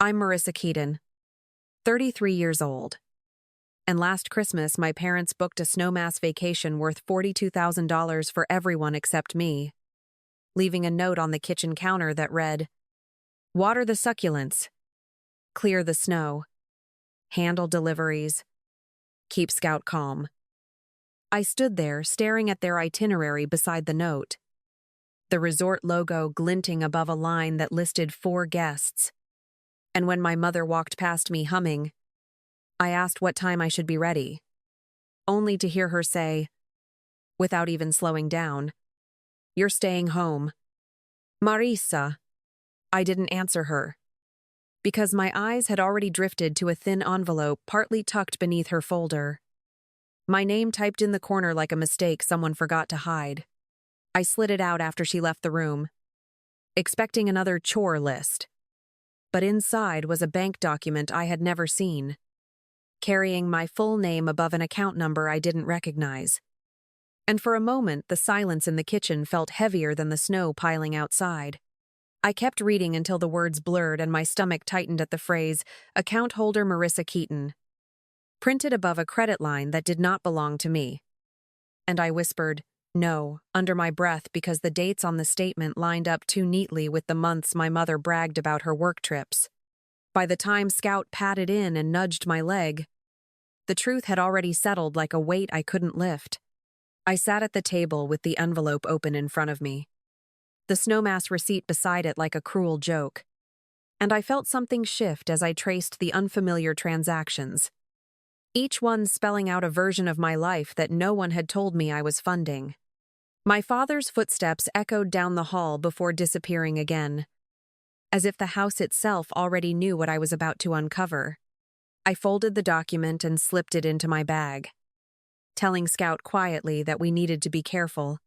I'm Marissa Keaton, 33 years old. And last Christmas, my parents booked a snowmass vacation worth $42,000 for everyone except me, leaving a note on the kitchen counter that read, "Water the succulents, clear the snow, handle deliveries, keep Scout calm." I stood there, staring at their itinerary beside the note, the resort logo glinting above a line that listed 4 guests. And when my mother walked past me humming, I asked what time I should be ready, only to hear her say, without even slowing down, "You're staying home." "Marissa." I didn't answer her, because my eyes had already drifted to a thin envelope partly tucked beneath her folder. My name typed in the corner like a mistake someone forgot to hide. I slid it out after she left the room, expecting another chore list. But inside was a bank document I had never seen, carrying my full name above an account number I didn't recognize. And for a moment, the silence in the kitchen felt heavier than the snow piling outside. I kept reading until the words blurred and my stomach tightened at the phrase, "Account holder Marissa Keaton," printed above a credit line that did not belong to me. And I whispered, "No," under my breath because the dates on the statement lined up too neatly with the months my mother bragged about her work trips. By the time Scout patted in and nudged my leg, the truth had already settled like a weight I couldn't lift. I sat at the table with the envelope open in front of me, the snowmass receipt beside it like a cruel joke. And I felt something shift as I traced the unfamiliar transactions, each one spelling out a version of my life that no one had told me I was funding. My father's footsteps echoed down the hall before disappearing again, as if the house itself already knew what I was about to uncover. I folded the document and slipped it into my bag, telling Scout quietly that we needed to be careful,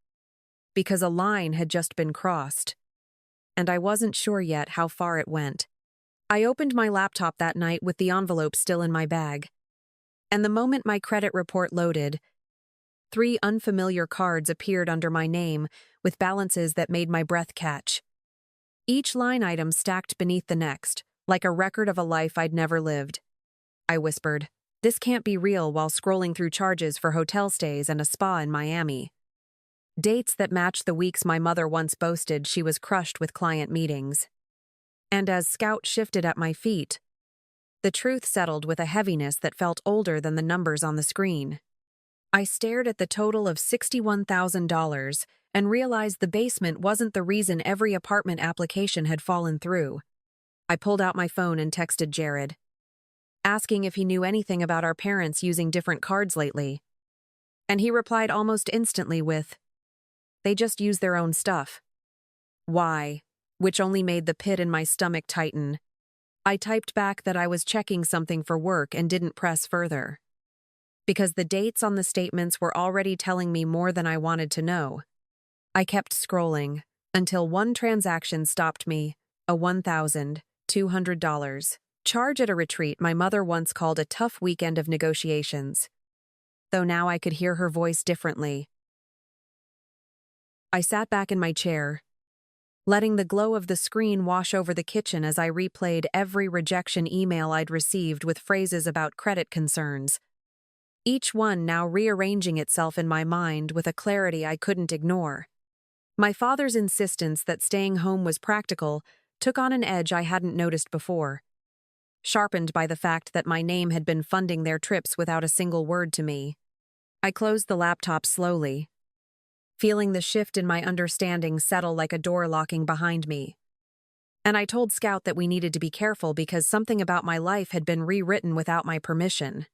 because a line had just been crossed, and I wasn't sure yet how far it went. I opened my laptop that night with the envelope still in my bag, and the moment my credit report loaded, 3 unfamiliar cards appeared under my name with balances that made my breath catch. Each line item stacked beneath the next, like a record of a life I'd never lived. I whispered, "This can't be real," while scrolling through charges for hotel stays and a spa in Miami. Dates that matched the weeks my mother once boasted she was crushed with client meetings. And as Scout shifted at my feet, the truth settled with a heaviness that felt older than the numbers on the screen. I stared at the total of $61,000 and realized the basement wasn't the reason every apartment application had fallen through. I pulled out my phone and texted Jared, asking if he knew anything about our parents using different cards lately. And he replied almost instantly with, "They just use their own stuff." "Why?" Which only made the pit in my stomach tighten. I typed back that I was checking something for work and didn't press further, because the dates on the statements were already telling me more than I wanted to know. I kept scrolling until one transaction stopped me, a $1,200 charge at a retreat my mother once called a tough weekend of negotiations, though now I could hear her voice differently. I sat back in my chair, letting the glow of the screen wash over the kitchen as I replayed every rejection email I'd received with phrases about credit concerns, each one now rearranging itself in my mind with a clarity I couldn't ignore. My father's insistence that staying home was practical took on an edge I hadn't noticed before, sharpened by the fact that my name had been funding their trips without a single word to me. I closed the laptop slowly, feeling the shift in my understanding settle like a door locking behind me. And I told Scout that we needed to be careful because something about my life had been rewritten without my permission.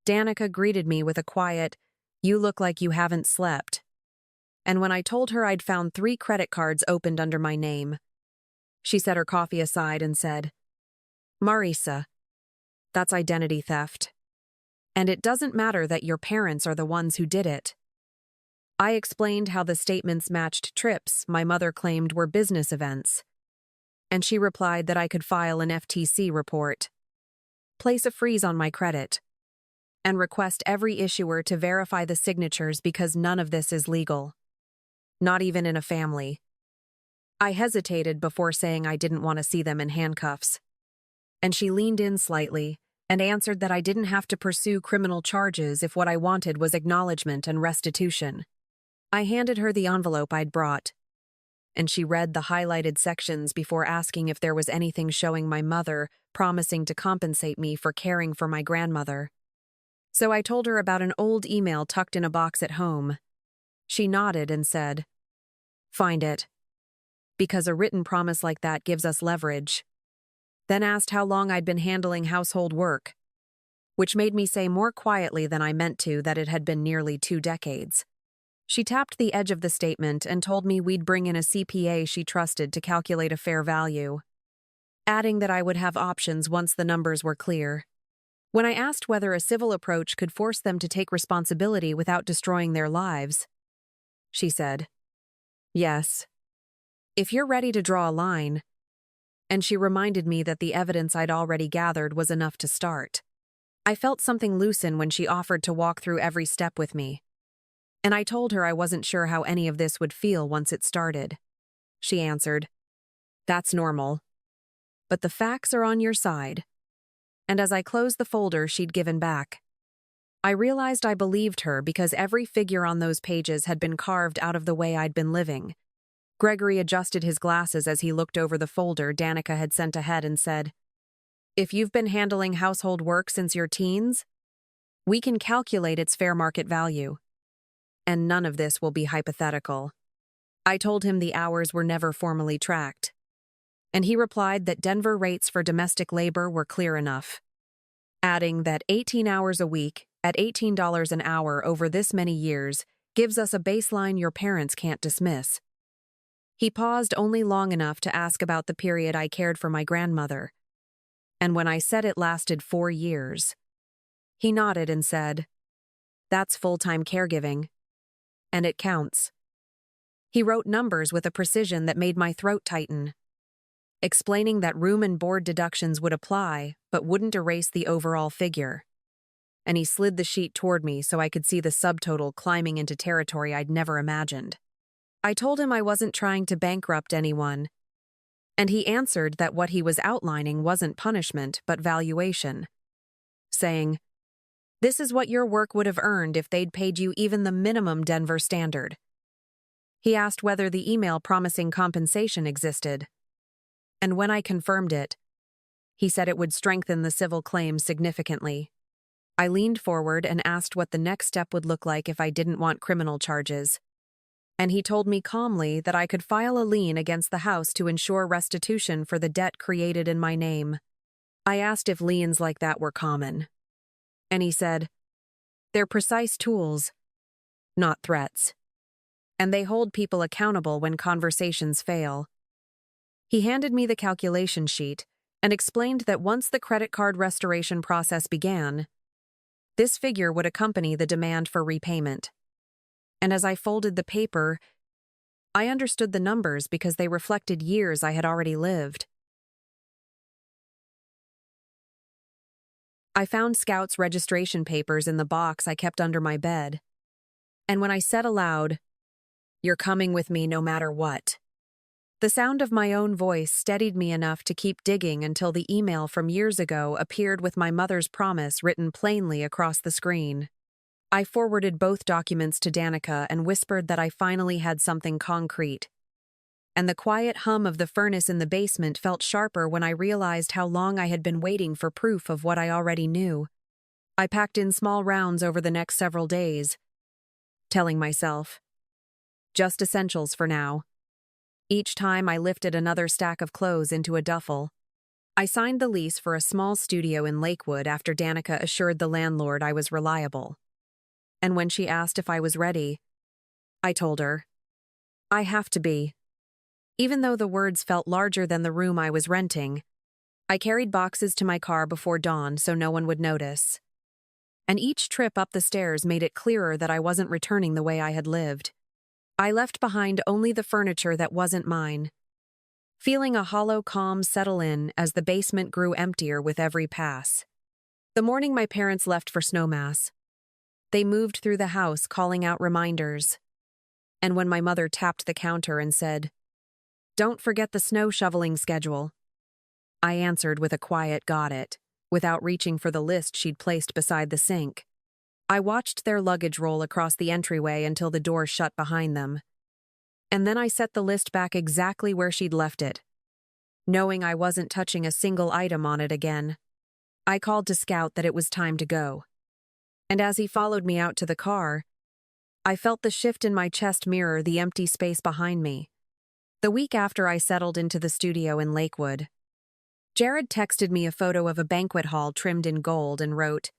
Danica greeted me with a quiet, "You look like you haven't slept." And when I told her I'd found 3 credit cards opened under my name, she set her coffee aside and said, "Marissa, that's identity theft. And it doesn't matter that your parents are the ones who did it." I explained how the statements matched trips my mother claimed were business events, and she replied that I could file an FTC report, place a freeze on my credit, and request every issuer to verify the signatures because none of this is legal, not even in a family. I hesitated before saying I didn't want to see them in handcuffs. And she leaned in slightly and answered that I didn't have to pursue criminal charges if what I wanted was acknowledgement and restitution. I handed her the envelope I'd brought, and she read the highlighted sections before asking if there was anything showing my mother promising to compensate me for caring for my grandmother. So I told her about an old email tucked in a box at home. She nodded and said, "Find it. Because a written promise like that gives us leverage." Then asked how long I'd been handling household work, which made me say more quietly than I meant to that it had been nearly 2 decades. She tapped the edge of the statement and told me we'd bring in a CPA she trusted to calculate a fair value, adding that I would have options once the numbers were clear. When I asked whether a civil approach could force them to take responsibility without destroying their lives, she said, "Yes, if you're ready to draw a line." And she reminded me that the evidence I'd already gathered was enough to start. I felt something loosen when she offered to walk through every step with me, and I told her I wasn't sure how any of this would feel once it started. She answered, "That's normal. But the facts are on your side." And as I closed the folder she'd given back, I realized I believed her because every figure on those pages had been carved out of the way I'd been living. Gregory adjusted his glasses as he looked over the folder Danica had sent ahead and said, "If you've been handling household work since your teens, we can calculate its fair market value. And none of this will be hypothetical." I told him the hours were never formally tracked, and he replied that Denver rates for domestic labor were clear enough, adding that 18 hours a week at $18 an hour over this many years gives us a baseline your parents can't dismiss. He paused only long enough to ask about the period I cared for my grandmother, and when I said it lasted 4 years, he nodded and said, "That's full-time caregiving, and it counts." He wrote numbers with a precision that made my throat tighten, explaining that room and board deductions would apply but wouldn't erase the overall figure. And he slid the sheet toward me so I could see the subtotal climbing into territory I'd never imagined. I told him I wasn't trying to bankrupt anyone, and he answered that what he was outlining wasn't punishment but valuation, saying, "This is what your work would have earned if they'd paid you even the minimum Denver standard." He asked whether the email promising compensation existed, and when I confirmed it, he said it would strengthen the civil claims significantly. I leaned forward and asked what the next step would look like if I didn't want criminal charges, and he told me calmly that I could file a lien against the house to ensure restitution for the debt created in my name. I asked if liens like that were common, and he said, "They're precise tools, not threats, and they hold people accountable when conversations fail." He handed me the calculation sheet and explained that once the credit card restoration process began, this figure would accompany the demand for repayment. And as I folded the paper, I understood the numbers because they reflected years I had already lived. I found Scout's registration papers in the box I kept under my bed, and when I said aloud, "You're coming with me no matter what," the sound of my own voice steadied me enough to keep digging until the email from years ago appeared with my mother's promise written plainly across the screen. I forwarded both documents to Danica and whispered that I finally had something concrete. And the quiet hum of the furnace in the basement felt sharper when I realized how long I had been waiting for proof of what I already knew. I packed in small rounds over the next several days, telling myself, just essentials for now. Each time I lifted another stack of clothes into a duffel. I signed the lease for a small studio in Lakewood after Danica assured the landlord I was reliable. And when she asked if I was ready, I told her, "I have to be." Even though the words felt larger than the room I was renting, I carried boxes to my car before dawn so no one would notice. And each trip up the stairs made it clearer that I wasn't returning the way I had lived. I left behind only the furniture that wasn't mine, feeling a hollow calm settle in as the basement grew emptier with every pass. The morning my parents left for Snowmass, they moved through the house calling out reminders. And when my mother tapped the counter and said, "Don't forget the snow shoveling schedule," I answered with a quiet "got it," without reaching for the list she'd placed beside the sink. I watched their luggage roll across the entryway until the door shut behind them. And then I set the list back exactly where she'd left it, knowing I wasn't touching a single item on it again. I called to Scout that it was time to go. And as he followed me out to the car, I felt the shift in my chest mirror the empty space behind me. The week after I settled into the studio in Lakewood, Jared texted me a photo of a banquet hall trimmed in gold and wrote,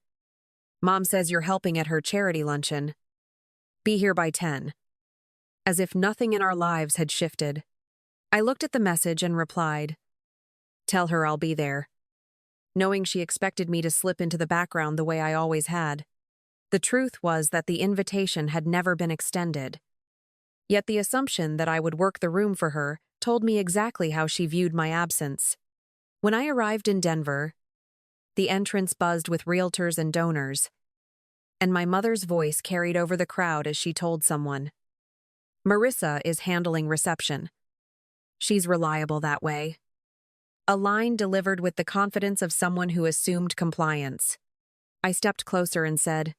"Mom says you're helping at her charity luncheon. Be here by 10. As if nothing in our lives had shifted. I looked at the message and replied, "Tell her I'll be there," knowing she expected me to slip into the background the way I always had. The truth was that the invitation had never been extended. Yet the assumption that I would work the room for her told me exactly how she viewed my absence. When I arrived in Denver, the entrance buzzed with realtors and donors, and my mother's voice carried over the crowd as she told someone, "Marissa is handling reception. She's reliable that way." A line delivered with the confidence of someone who assumed compliance. I stepped closer and said,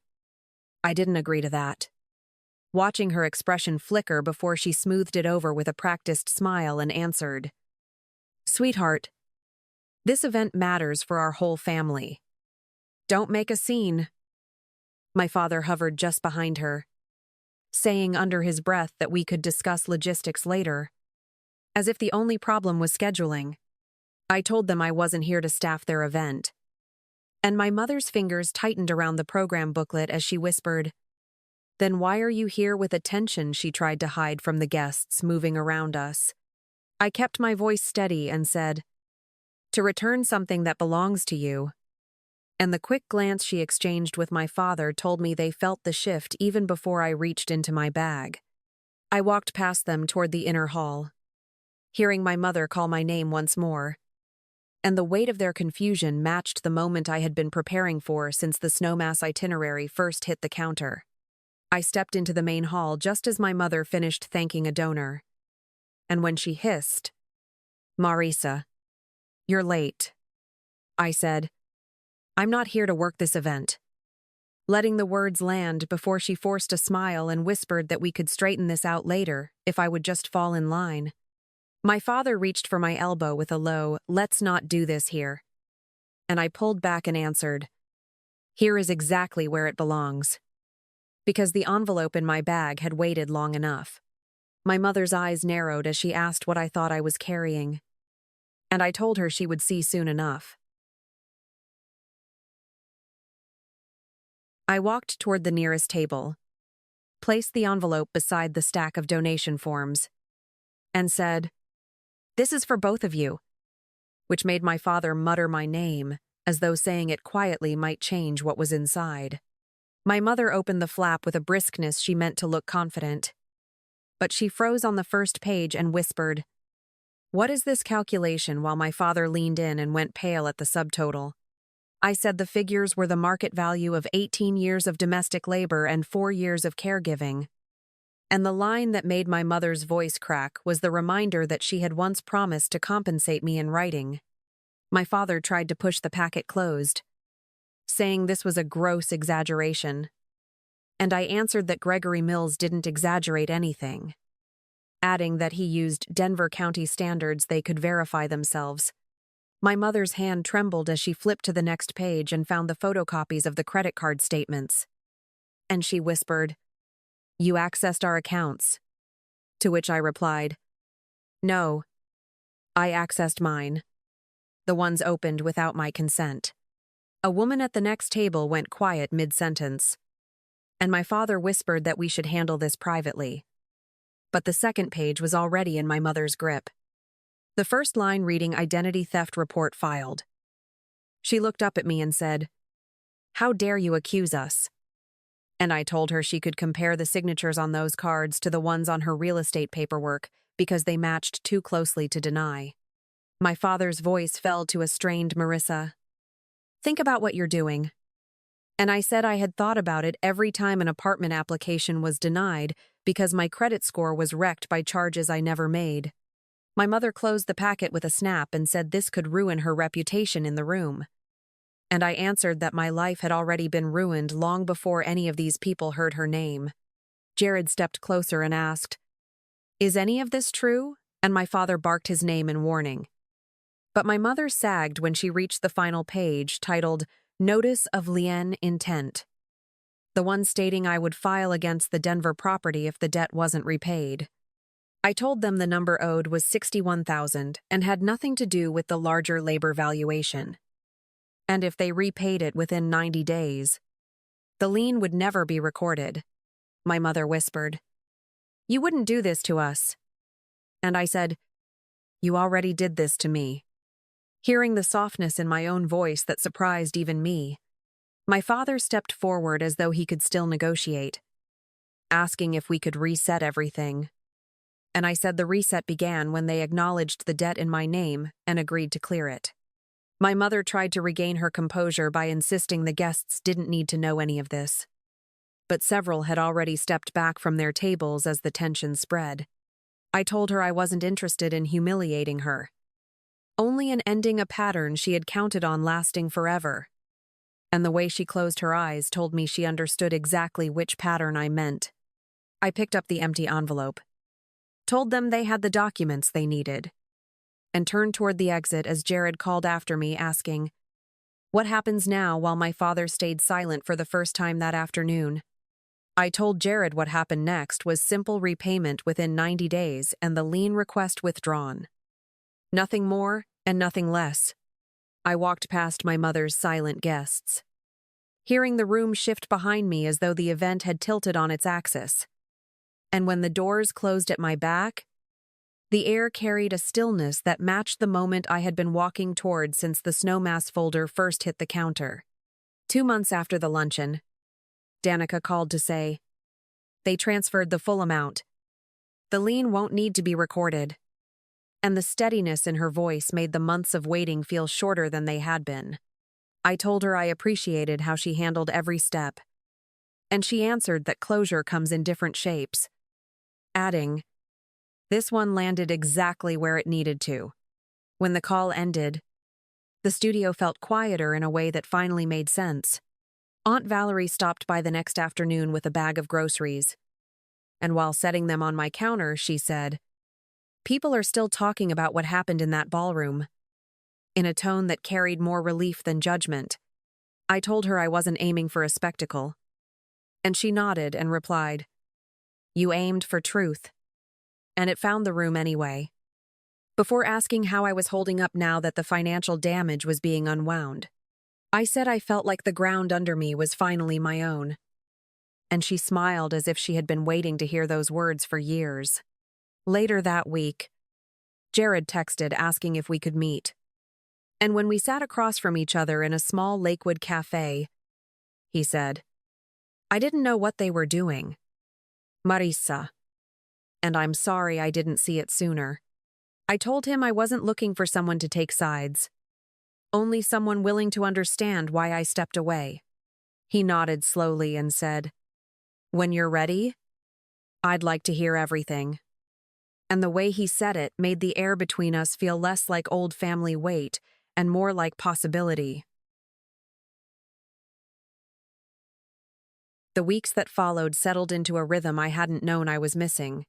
"I didn't agree to that," watching her expression flicker before she smoothed it over with a practiced smile and answered, "Sweetheart, this event matters for our whole family. Don't make a scene." My father hovered just behind her, saying under his breath that we could discuss logistics later, as if the only problem was scheduling. I told them I wasn't here to staff their event. And my mother's fingers tightened around the program booklet as she whispered, "Then why are you here with a tension she tried to hide from the guests moving around us?" I kept my voice steady and said, "To return something that belongs to you." And the quick glance she exchanged with my father told me they felt the shift even before I reached into my bag. I walked past them toward the inner hall, hearing my mother call my name once more. And the weight of their confusion matched the moment I had been preparing for since the Snowmass itinerary first hit the counter. I stepped into the main hall just as my mother finished thanking a donor. And when she hissed, "Marissa, you're late," I said, "I'm not here to work this event," letting the words land before she forced a smile and whispered that we could straighten this out later if I would just fall in line. My father reached for my elbow with a low, "Let's not do this here." And I pulled back and answered, "Here is exactly where it belongs." Because the envelope in my bag had waited long enough. My mother's eyes narrowed as she asked what I thought I was carrying. And I told her she would see soon enough. I walked toward the nearest table, placed the envelope beside the stack of donation forms, and said, "This is for both of you," which made my father mutter my name, as though saying it quietly might change what was inside. My mother opened the flap with a briskness she meant to look confident. But she froze on the first page and whispered, "What is this calculation?" while my father leaned in and went pale at the subtotal. I said the figures were the market value of 18 years of domestic labor and 4 years of caregiving. And the line that made my mother's voice crack was the reminder that she had once promised to compensate me in writing. My father tried to push the packet closed, saying this was a gross exaggeration. And I answered that Gregory Mills didn't exaggerate anything, adding that he used Denver County standards they could verify themselves. My mother's hand trembled as she flipped to the next page and found the photocopies of the credit card statements. And she whispered, "You accessed our accounts." To which I replied, "No, I accessed mine. The ones opened without my consent." A woman at the next table went quiet mid-sentence, and my father whispered that we should handle this privately. But the second page was already in my mother's grip. The first line reading "Identity Theft Report Filed." She looked up at me and said, "How dare you accuse us?" And I told her she could compare the signatures on those cards to the ones on her real estate paperwork because they matched too closely to deny. My father's voice fell to a strained "Marissa, think about what you're doing." And I said I had thought about it every time an apartment application was denied because my credit score was wrecked by charges I never made. My mother closed the packet with a snap and said this could ruin her reputation in the room. And I answered that my life had already been ruined long before any of these people heard her name. Jared stepped closer and asked, "Is any of this true?" And my father barked his name in warning. But my mother sagged when she reached the final page, titled Notice of Lien Intent, the one stating I would file against the Denver property if the debt wasn't repaid. I told them the number owed was $61,000 and had nothing to do with the larger labor valuation. And if they repaid it within 90 days, the lien would never be recorded. My mother whispered, "You wouldn't do this to us." And I said, "You already did this to me." Hearing the softness in my own voice that surprised even me, my father stepped forward as though he could still negotiate, asking if we could reset everything. And I said the reset began when they acknowledged the debt in my name and agreed to clear it. My mother tried to regain her composure by insisting the guests didn't need to know any of this. But several had already stepped back from their tables as the tension spread. I told her I wasn't interested in humiliating her, only in ending a pattern she had counted on lasting forever. And the way she closed her eyes told me she understood exactly which pattern I meant. I picked up the empty envelope, told them they had the documents they needed, and turned toward the exit as Jared called after me asking, "What happens now?" while my father stayed silent for the first time that afternoon. I told Jared what happened next was simple repayment within 90 days and the lien request withdrawn. Nothing more and nothing less. I walked past my mother's silent guests, hearing the room shift behind me as though the event had tilted on its axis. And when the doors closed at my back, the air carried a stillness that matched the moment I had been walking toward since the snowmass folder first hit the counter. 2 months after the luncheon, Danica called to say, "They transferred the full amount. The lien won't need to be recorded." And the steadiness in her voice made the months of waiting feel shorter than they had been. I told her I appreciated how she handled every step, and she answered that closure comes in different shapes, adding, "This one landed exactly where it needed to." When the call ended, the studio felt quieter in a way that finally made sense. Aunt Valerie stopped by the next afternoon with a bag of groceries, and while setting them on my counter, she said, "People are still talking about what happened in that ballroom," in a tone that carried more relief than judgment. I told her I wasn't aiming for a spectacle, and she nodded and replied, "You aimed for truth." And it found the room anyway. Before asking how I was holding up now that the financial damage was being unwound, I said I felt like the ground under me was finally my own. And she smiled as if she had been waiting to hear those words for years. Later that week, Jared texted asking if we could meet. And when we sat across from each other in a small Lakewood cafe, he said, "I didn't know what they were doing. Marissa. And I'm sorry I didn't see it sooner." I told him I wasn't looking for someone to take sides, only someone willing to understand why I stepped away. He nodded slowly and said, "When you're ready, I'd like to hear everything." And the way he said it made the air between us feel less like old family weight and more like possibility. The weeks that followed settled into a rhythm I hadn't known I was missing.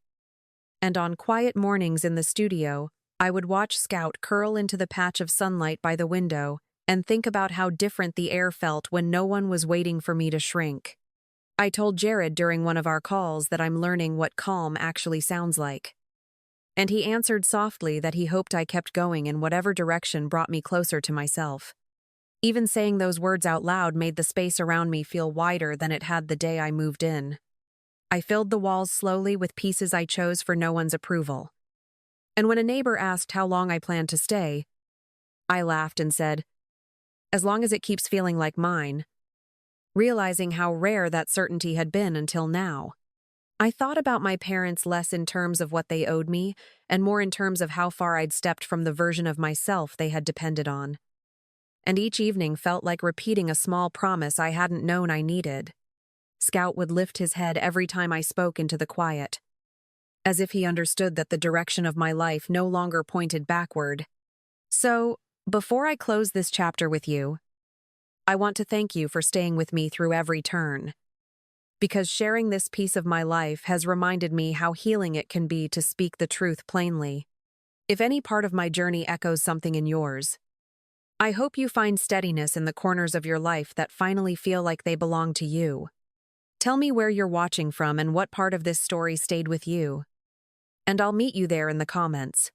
And on quiet mornings in the studio, I would watch Scout curl into the patch of sunlight by the window and think about how different the air felt when no one was waiting for me to shrink. I told Jared during one of our calls that I'm learning what calm actually sounds like. And he answered softly that he hoped I kept going in whatever direction brought me closer to myself. Even saying those words out loud made the space around me feel wider than it had the day I moved in. I filled the walls slowly with pieces I chose for no one's approval. And when a neighbor asked how long I planned to stay, I laughed and said, "As long as it keeps feeling like mine," realizing how rare that certainty had been until now. I thought about my parents less in terms of what they owed me and more in terms of how far I'd stepped from the version of myself they had depended on. And each evening felt like repeating a small promise I hadn't known I needed. Scout would lift his head every time I spoke into the quiet. as if he understood that the direction of my life no longer pointed backward. So, before I close this chapter with you, I want to thank you for staying with me through every turn, because sharing this piece of my life has reminded me how healing it can be to speak the truth plainly. If any part of my journey echoes something in yours, I hope you find steadiness in the corners of your life that finally feel like they belong to you. Tell me where you're watching from and what part of this story stayed with you, and I'll meet you there in the comments.